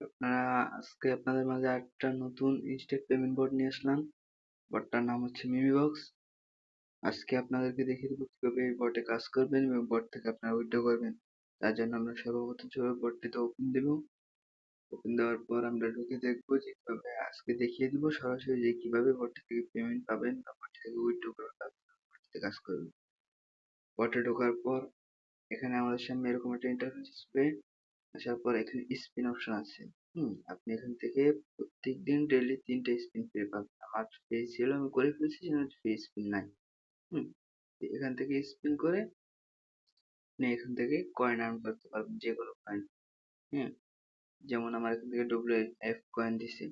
আপনারা আজকে আপনাদের মাঝে একটা নতুন ইনস্ট্যান্ট পেমেন্ট বোর্ড নিয়ে আসলাম। বোর্ডটার নাম হচ্ছে মিমিবক্স। আজকে আপনাদেরকে দেখিয়ে দেবো কিভাবে এই বোর্ডে কাজ করবেন এবং বোর্ড থেকে আপনারা উইথড্র করবেন। তার জন্য আমরা সর্বপ্রথম বোর্ডটিতে ওপেন দেব। ওপেন দেওয়ার পর আমরা ঢুকে দেখবো যে কিভাবে আজকে দেখিয়ে দিব সরাসরি যে কিভাবে বোর্ড থেকে পেমেন্ট পাবেন বা বোর্ড থেকে উইথড্র করবেন, বোর্ডটিতে কাজ করবেন। বোর্ডে ঢোকার পর এখানে আমাদের সামনে এরকম একটা ইন্টারফেস আসবে। আসার পর এখানে স্পিন অপশন আছে। আপনি এখান থেকে প্রত্যেকদিন ডেইলি 3টে স্পিন ফ্রি পাবেন। আমার ফ্রি ছিল, আমি করে ফেলছি, সেজন্য ফ্রি স্পিন নাই। হুম এখান থেকে স্পিন করে আপনি এখান থেকে কয়েন আর্ন করতে পারবেন, যে কোনো কয়েন। হ্যাঁ, যেমন আমার এখান থেকে WF কয়েন দিছে।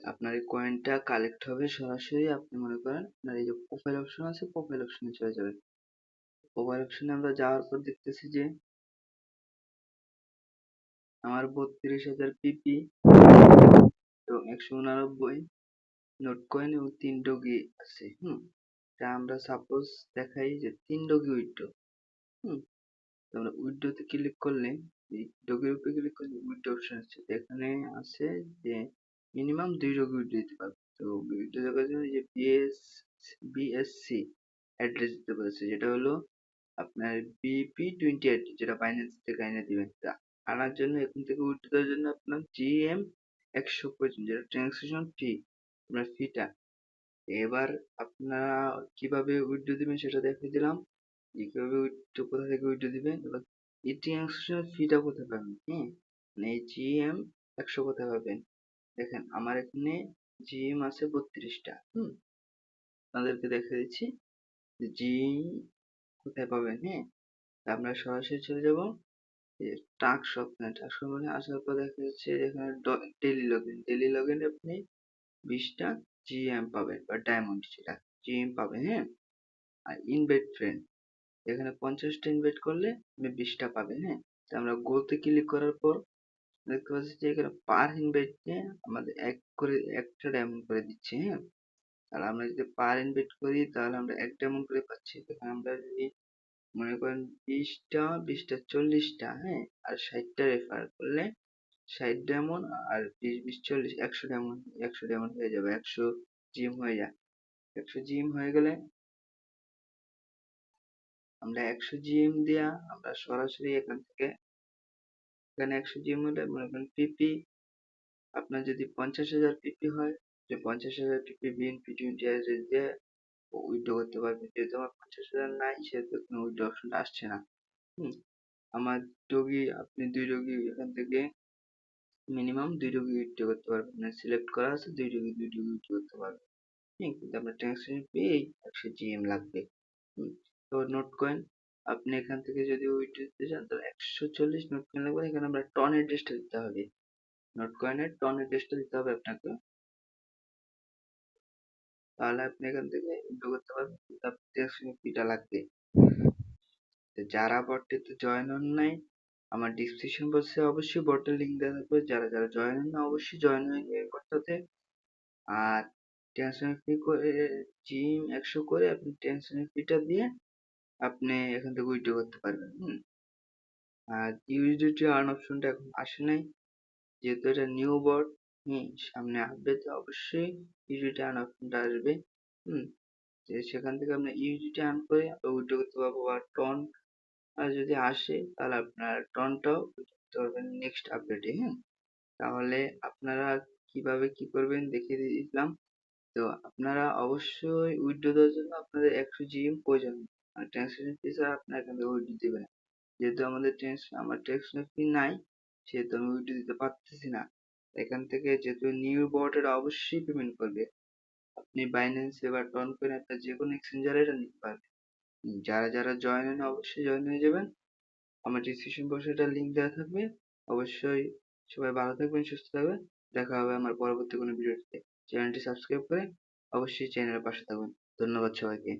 আপনার এই কয়েনটা কালেক্ট হবে সরাসরি, আপনি মনে করেন আপনার এই যে প্রোফাইল অপশন আছে, প্রোফাইল অপশনে চলে যাবেন। প্রোফাইল অপশনে আমরা যাওয়ার পর দেখতেছি যে আমার 32,000 পিপি এবং 189 নোট কয়েন এবং 3 ডগি আছে। তা আমরা সাপোজ দেখাই যে 3 ডগি উইথড্র। হুম তো আমরা উইথড্র তে ক্লিক করলে, এই ডগির উপরে ক্লিক করলে উইথড্র অপশন আছে। এখানে আছে যে মিনিমাম 2 ডগি উইথড্র দিতে পারবে। তো উইথড্র দেওয়ার জন্য যে বিএসসি অ্যাড্রেস দিতে বলেছে, যেটা হলো আপনার BP28, যেটা বাইন্যান্স থেকে এনে দিবেন। তা আনার জন্য এখান থেকে উইথড্র দেওয়ার জন্য আপনার GM 100 প্রয়োজন, যেটা ট্রানজাকশন ফি, আপনার ফিটা। এবার আপনারা কিভাবে উইথড্র দিবেন সেটা দেখিয়ে দিলাম, যে কিভাবে উইথড্র, কোথা থেকে উইথড্র দিবেন। এবার এই ট্রানজাকশনের ফিটা কোথায় পাবেন, মানে এই GM 100 কোথায় পাবেন। দেখেন আমার এখানে GM আছে 32টা। আপনাদেরকে দেখে দিচ্ছি যে GM কোথায় পাবেন। তা আমরা সরাসরি চলে যাব টাস্ক অপশনে। টাস্ক অপশনে আসার পর দেখা যাচ্ছে এখানে ডেইলি লগইন আপনি 20টা GM পাবেন বা ডায়মন্ড, সেটা GM পাবেন। আর ইনভাইট ফ্রেন্ড, এখানে 50টা ইনভাইট করলে আপনি 20টা পাবেন। তো আমরা গোতে ক্লিক করার পর দেখতে পাচ্ছি যে এখানে পার ইনভাইটে আমাদের একটা ডায়মন্ড করে দিচ্ছে। আর আমরা যদি পার ইনভাইট করি তাহলে আমরা 1 ডায়মন্ড করে পাচ্ছি। এখানে আমরা যদি মনে করেন 20টা 40টা, আর 60টা রেফার করলে 60 ডায়মন্ড, আর 20 20 40 100 ডায়মন্ড হয়ে যাবে, 100 জিএম হয়ে যায়। 100 জিএম হয়ে গেলে আমরা 100 জিএম দিয়া আমরা সরাসরি এখান থেকে, এখানে 100 জিএম হলে মনে করেন পিপি, আপনার যদি 50,000 পিপি হয়, যে 50,000 পিপি BNP20 অ্যাড্রেস দিয়ে উইথড্র করতে পারবেন। যেহেতু আমার 50,000 নাই, সেহেতু কোনো উইথড্র অপশনটা আসছে না। হুম আমার ডগি, আপনি 2 ডগি এখান থেকে মিনিমাম 2 ডগি উইথড্র করতে পারবেন, মানে সিলেক্ট করা আছে 2 ডগি উইথড্র করতে পারবেন। কিন্তু আপনার ট্রানজাকশন ফি 100 জিএম লাগবে। তো নোট কয়েন, আপনি এখান থেকে যদি উইথড্র দিতে চান তাহলে 140 নোট কয়েন লাগবে। এখানে আমরা টন অ্যাড্রেসটা দিতে হবে, নোট কয়েনের টন অ্যাড্রেসটা দিতে হবে আপনাকে। তাহলে আপনি এখান থেকে উইথড্র করতে পারবেন, কিন্তু আপনার ট্রানজাকশন ফিটা লাগবে। তো যারা বটটিতে জয়েন হন নাই, আমার ডিসক্রিপশন বক্সে অবশ্যই বটের লিঙ্ক দেওয়া থাকবে। যারা যারা জয়েন হন না, অবশ্যই জয়েন হয়ে নিয়ে বটটাতে। আর ট্রানজাকশন ফি করে জিম 100 করে আপনি ট্রানজাকশন ফিটা দিয়ে আপনি এখান থেকে উইথড্র করতে পারবেন। আর ইউএসডিটি আর্ন অপশনটা এখন আসে নাই, যেহেতু এটা নিউ বট। সামনে আপডেটে অবশ্যই ইউএসডিটি আর্ন অপশনটা আসবে। সেখান থেকে আপনি ইউএসডিটি আর্ন করে উইথড্র করতে পারবো। আর টন আর যদি আসে তাহলে আপনার টনটাও করতে পারবেন নেক্সট আপডেটে। তাহলে আপনারা কিভাবে কি করবেন দেখিয়ে দিলাম। তো আপনারা অবশ্যই উইথড্র দেওয়ার জন্য আপনাদের 100 জিএম প্রয়োজন, মানে ট্রান্সাকশন ফি ছাড়া আপনার এখান থেকে উইথড্র দিবে না। যেহেতু আমার ট্রান্সাকশন ফি নাই, সেহেতু আমি উইথড্র দিতে পারতেছি না। এখান থেকে যেহেতু নিউ বট, এটা অবশ্যই পেমেন্ট করবে। আপনি বাইন্যান্সে বা টন করে আপনার যে কোনো এক্সচেঞ্জারে এটা নিতে পারবেন। যারা যারা জয়েন হন অবশ্যই জয়েন হয়ে যাবেন। আমার ডিসক্রিপশন বক্সে একটা লিঙ্ক দেওয়া থাকবে। অবশ্যই সবাই ভালো থাকবেন, সুস্থ থাকবেন। দেখা হবে আমার পরবর্তী কোনো ভিডিওতে। চ্যানেলটি সাবস্ক্রাইব করে অবশ্যই চ্যানেলের পাশে থাকবেন। ধন্যবাদ সবাইকে।